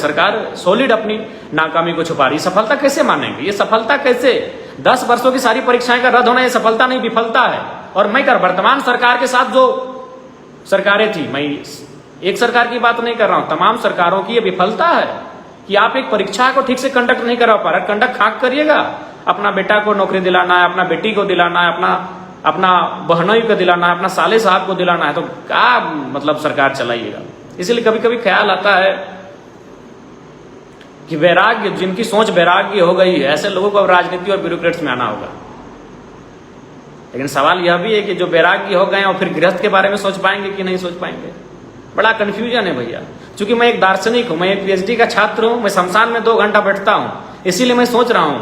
सरकार सॉलिड अपनी नाकामी को छुपा रही है। सफलता कैसे मानेंगे? ये सफलता कैसे? 10 वर्षों की सारी परीक्षाएं का रद्द होना ये सफलता नहीं विफलता है। और मैं वर्तमान सरकार के साथ जो सरकारें थी, मैं एक सरकार की बात नहीं कर रहा हूं, तमाम सरकारों की ये विफलता है कि आप एक परीक्षा को ठीक से कंडक्ट नहीं करा पा रहे। कंडक्ट खाक करिएगा, अपना बेटा को नौकरी दिलाना है, अपना बेटी को दिलाना है, अपना बहनोई को दिलाना है, अपना साले साहब को दिलाना है, तो क्या मतलब सरकार चलाइएगा। इसलिए कभी कभी ख्याल आता है कि वैराग्य, जिनकी सोच वैराग्य हो गई है, ऐसे लोगों को अब राजनीति और ब्यूरोक्रेट्स में आना होगा। लेकिन सवाल यह भी है कि जो वैराग्य हो गए और फिर गृहस्थ के बारे में सोच पाएंगे कि नहीं सोच पाएंगे। बड़ा कंफ्यूजन है भैया। चूंकि मैं एक दार्शनिक हूं, मैं एक पीएचडी का छात्र हूं, मैं शमशान में 2 घंटा बैठता हूं, इसीलिए मैं सोच रहा हूं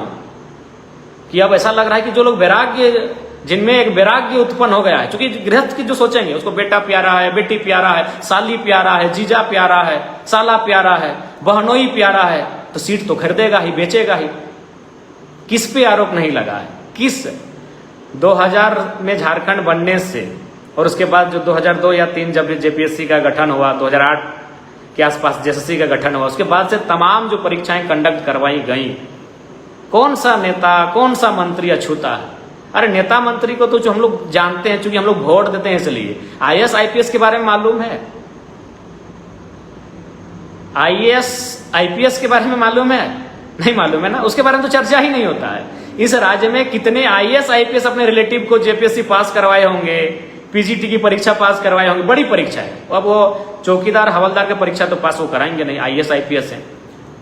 कि अब ऐसा लग रहा है कि जो लोग वैराग्य, जिनमें एक वैराग्य उत्पन्न हो गया है, क्योंकि गृहस्थ की जो सोचेंगे, उसको बेटा प्यारा है, बेटी प्यारा है, साली प्यारा है, जीजा प्यारा है, साला प्यारा है, बहनोई प्यारा है, तो सीट तो खरीदेगा ही, बेचेगा ही। किस पे आरोप नहीं लगा है? किस 2000 में झारखंड बनने से और उसके बाद जो 2002 या 3 जब जेपीएससी का गठन हुआ, 2008 के आसपास जेएसएससी का गठन हुआ, उसके बाद से तमाम जो परीक्षाएं कंडक्ट करवाई गई, कौन सा नेता, कौन सा मंत्री अछूता है? अरे नेता मंत्री को तो जो हम लोग जानते हैं, चूंकि हम लोग वोट देते हैं इसलिए। आईएएस आईपीएस के बारे में मालूम है? आईएएस आईपीएस के बारे में मालूम है? नहीं मालूम है ना, उसके बारे में तो चर्चा ही नहीं होता है। इस राज्य में कितने आईएएस आईपीएस अपने रिलेटिव को जेपीएससी पास करवाए होंगे, पीजीटी की परीक्षा पास करवाए होंगे, बड़ी परीक्षा है। अब वो चौकीदार हवलदार की परीक्षा तो पास वो कराएंगे नहीं, आईएएस आईपीएस है।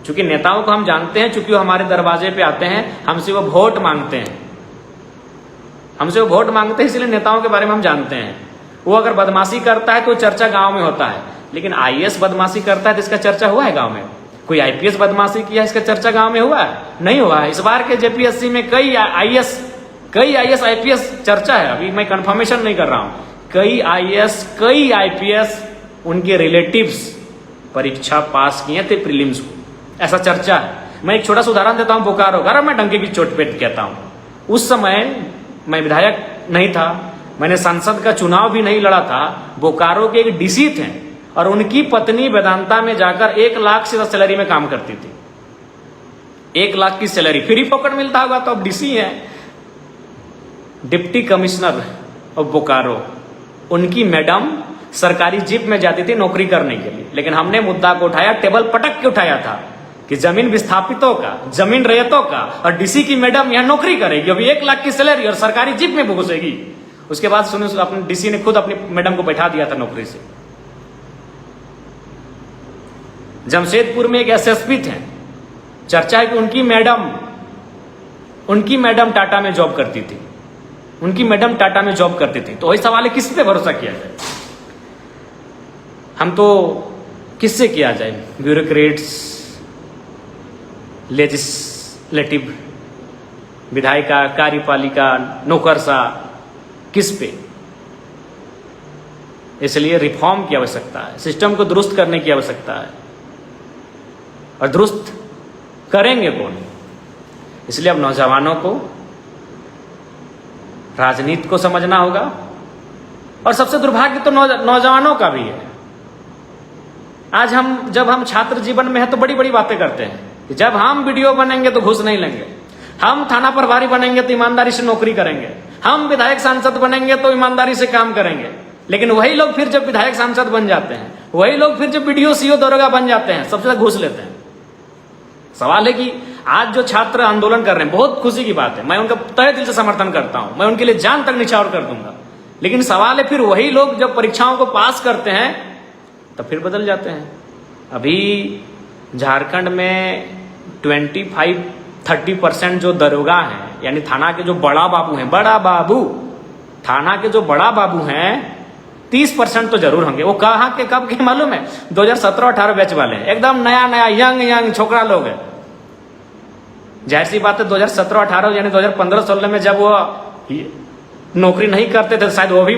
चूंकि नेताओं को हम जानते हैं, चूंकि वो हमारे दरवाजे पे आते हैं, हमसे वो वोट मांगते हैं, हमसे वो वोट मांगते हैं, इसलिए नेताओं के बारे में हम जानते हैं। वो अगर बदमाशी करता है तो चर्चा गांव में होता है, लेकिन आईएएस बदमाशी करता है तो इसका चर्चा हुआ है गांव में? कोई आईपीएस बदमाशी किया, इसका चर्चा गांव में हुआ है? नहीं हुआ है। इस बार के जेपीएससी में कई आईएएस आईपीएस चर्चा है, अभी मैं कंफर्मेशन नहीं कर रहा हूं। कई आईपीएस उनके रिलेटिव्स परीक्षा पास किए थे प्रीलिम्स को, ऐसा चर्चा है। मैं एक छोटा सा उदाहरण देता हूं, बोकारो का। मैं डंके की चोट पे कहता हूं, उस समय मैं विधायक नहीं था, मैंने संसद का चुनाव भी नहीं लड़ा था। बोकारो के एक डीसी थे और उनकी पत्नी वेदांता में जाकर 1 लाख से सैलरी में काम करती थी। 1 लाख की सैलरी, फ्री पॉकेट मिलता होगा तो अब डीसी है, डिप्टी कमिश्नर ऑफ बोकारो। उनकी मैडम सरकारी जीप में जाती थी नौकरी करने के लिए, लेकिन हमने मुद्दा को उठाया, टेबल पटक के उठाया था कि जमीन विस्थापितों का, जमीन रैयतों का, और डीसी की मैडम यहां नौकरी करेगी, अभी 1 लाख की सैलरी और सरकारी जीप में घुसेगी। उसके बाद सुनो, अपने डीसी ने खुद अपनी मैडम को बैठा दिया था नौकरी से। जमशेदपुर में एक एसएसपी थे, चर्चा है कि उनकी मैडम टाटा में जॉब करती थी, उनकी मैडम टाटा में जॉब करती थी। तो वही सवाल है, किस पे भरोसा किया जाए? हम तो किससे किया जाए? ब्यूरोक्रेट्स, लेजिस्लेटिव, विधायिका, कार्यपालिका, नौकरशाह, किस पे? इसलिए रिफॉर्म की आवश्यकता है, सिस्टम को दुरुस्त करने की आवश्यकता है। और दुरुस्त करेंगे कौन? इसलिए अब नौजवानों को राजनीति को समझना होगा। और सबसे दुर्भाग्य तो नौजवानों का भी है। आज जब हम छात्र जीवन में है तो बड़ी बड़ी बातें करते हैं कि जब हम वीडियो बनेंगे तो घूस नहीं लेंगे, हम थाना प्रभारी बनेंगे तो ईमानदारी से नौकरी करेंगे, हम विधायक सांसद बनेंगे तो ईमानदारी से काम करेंगे। लेकिन वही लोग फिर जब विधायक सांसद बन जाते हैं, वही लोग फिर जब बीडीओ सीओ दरोगा बन जाते हैं, सबसे ज्यादा घूस लेते हैं। सवाल है कि आज जो छात्र आंदोलन कर रहे हैं, बहुत खुशी की बात है, मैं उनका तहे दिल से समर्थन करता हूं, मैं उनके लिए जान तक निछावर कर दूंगा। लेकिन सवाल है, फिर वही लोग जब परीक्षाओं को पास करते हैं तो फिर बदल जाते हैं। अभी झारखंड में 25-30% जो दरोगा हैं, यानी थाना के जो बड़ा बाबू हैं, थाना के जो बड़ा बाबू हैं, 30% तो जरूर होंगे। वो कहाँ के कब के मालूम है? 2017-18 बैच वाले, एकदम नया यंग छोकरा लोग है। जाहिर सी बात है, 2017-18 यानी 2015-16 में जब वो नौकरी नहीं करते थे, शायद वो भी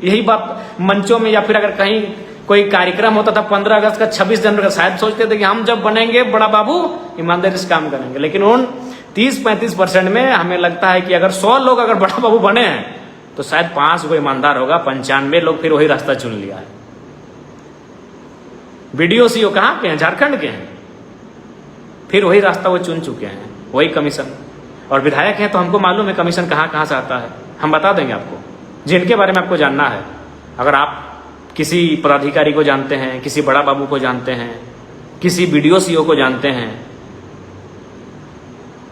यही बात मंचों में या फिर अगर कहीं कोई कार्यक्रम होता था 15 अगस्त का, 26 जनवरी का, शायद सोचते थे कि हम जब बनेंगे बड़ा बाबू ईमानदारी से काम करेंगे। लेकिन उन 30-35% में हमें लगता है कि अगर 100 लोग अगर बड़ा बाबू बने हैं तो शायद 5 को ईमानदार होगा, 95 लोग फिर वही रास्ता चुन लिया है। बीडीओ सीओ कहाँ के हैं? झारखंड के हैं। फिर वही रास्ता वो चुन चुके हैं, वही कमीशन। और विधायक हैं तो हमको मालूम है कमीशन कहाँ कहाँ से आता है, हम बता देंगे आपको, जिनके बारे में आपको जानना है। अगर आप किसी पदाधिकारी को जानते हैं, किसी बड़ा बाबू को जानते हैं, किसी BDO CO को जानते हैं,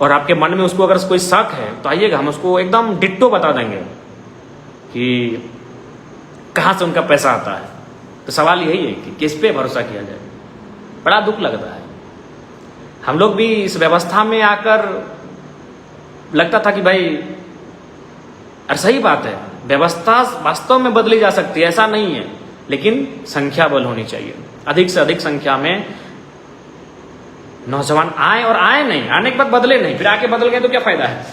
और आपके मन में उसको अगर कोई शक है तो आइएगा, हम उसको एकदम डिट्टो बता देंगे कि कहाँ से उनका पैसा आता है। तो सवाल यही है कि किस पे भरोसा किया जाए। बड़ा दुख लगता है। हम लोग भी इस व्यवस्था में आकर लगता था कि भाई, और सही बात है, व्यवस्था वास्तव में बदली जा सकती है, ऐसा नहीं है, लेकिन संख्या बल होनी चाहिए। अधिक से अधिक संख्या में नौजवान आए, और आए नहीं, आने के बाद बदले नहीं, फिर आके बदल गए तो क्या फायदा है।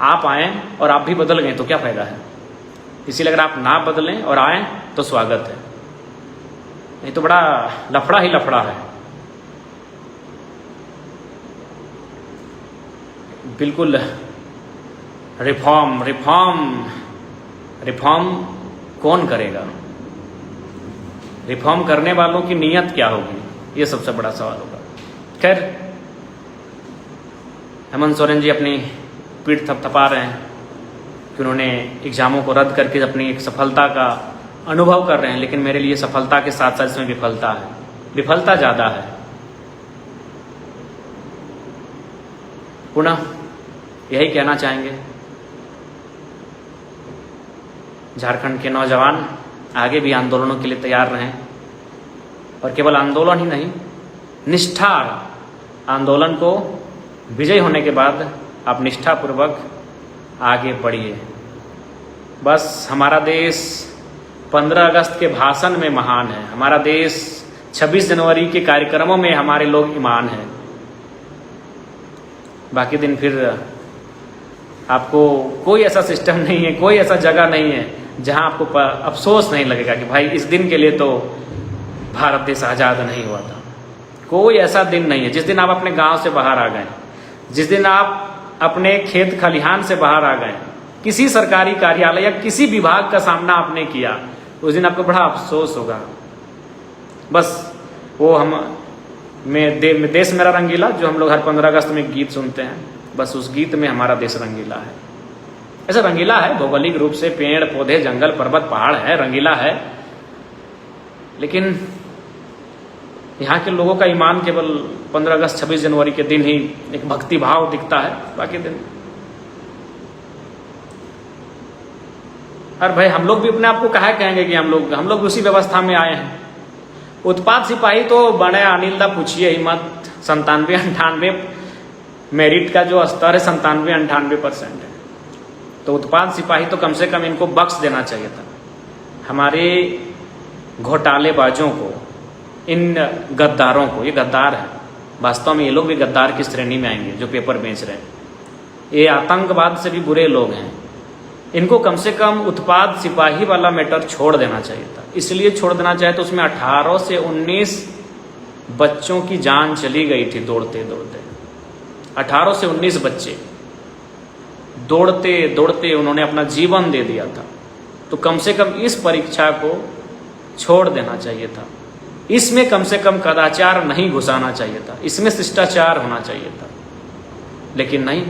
आप आए और आप भी बदल गए तो क्या फायदा है। इसीलिए अगर आप ना बदलें और आए तो स्वागत है, नहीं तो बड़ा लफड़ा ही लफड़ा है। बिल्कुल रिफॉर्म रिफॉर्म रिफॉर्म कौन करेगा, रिफॉर्म करने वालों की नीयत क्या होगी, ये सबसे बड़ा सवाल होगा। खैर, हेमंत सोरेन जी अपनी पीठ थपथपा रहे हैं कि उन्होंने एग्जामों को रद्द करके अपनी एक सफलता का अनुभव कर रहे हैं, लेकिन मेरे लिए सफलता के साथ साथ इसमें विफलता है, विफलता ज़्यादा है। पुनः यही कहना चाहेंगे, झारखंड के नौजवान आगे भी आंदोलनों के लिए तैयार रहें, और केवल आंदोलन ही नहीं, निष्ठा आंदोलन को विजय होने के बाद आप निष्ठापूर्वक आगे बढ़िए। बस हमारा देश 15 अगस्त के भाषण में महान है, हमारा देश 26 जनवरी के कार्यक्रमों में हमारे लोग ईमान हैं। बाकी दिन फिर आपको कोई ऐसा सिस्टम नहीं है, कोई ऐसा जगह नहीं है जहां आपको अफसोस नहीं लगेगा कि भाई इस दिन के लिए तो भारत देश आज़ाद नहीं हुआ था। कोई ऐसा दिन नहीं है जिस दिन आप अपने गांव से बाहर आ गए, जिस दिन आप अपने खेत खलिहान से बाहर आ गए, किसी सरकारी कार्यालय या किसी विभाग का सामना आपने किया, उस दिन आपको बड़ा अफसोस होगा। बस वो देश मेरा रंगीला, जो हम लोग हर 15 अगस्त में गीत सुनते हैं, बस उस गीत में हमारा देश रंगीला है। ऐसा रंगीला है भौगोलिक रूप से, पेड़ पौधे जंगल पर्वत पहाड़ है, रंगीला है, लेकिन यहाँ के लोगों का ईमान केवल 15 अगस्त 26 जनवरी के दिन ही एक भक्ति भाव दिखता है, बाकी दिन। और भाई हम लोग भी अपने आप को कहा कहेंगे कि हम लोग उसी व्यवस्था में आए हैं। उत्पाद सिपाही तो बने अनिल दा पूछिए ही मत, 97-98 मेरिट का जो स्तर है 97-98% है। तो उत्पाद सिपाही तो कम से कम इनको बख्श देना चाहिए था। हमारे घोटालेबाजों को, इन गद्दारों को, ये गद्दार है वास्तव में, ये लोग भी गद्दार की श्रेणी में आएंगे जो पेपर बेच रहे हैं। ये आतंकवाद से भी बुरे लोग हैं, इनको कम से कम उत्पाद सिपाही वाला मैटर छोड़ देना चाहिए था। इसलिए छोड़ देना चाहिए तो उसमें 18 से 19 बच्चों की जान चली गई थी दौड़ते दौड़ते। 18 से 19 बच्चे दौड़ते दौड़ते उन्होंने अपना जीवन दे दिया था। तो कम से कम इस परीक्षा को छोड़ देना चाहिए था। इसमें कम से कम कदाचार नहीं घुसाना चाहिए था, इसमें शिष्टाचार होना चाहिए था, लेकिन नहीं।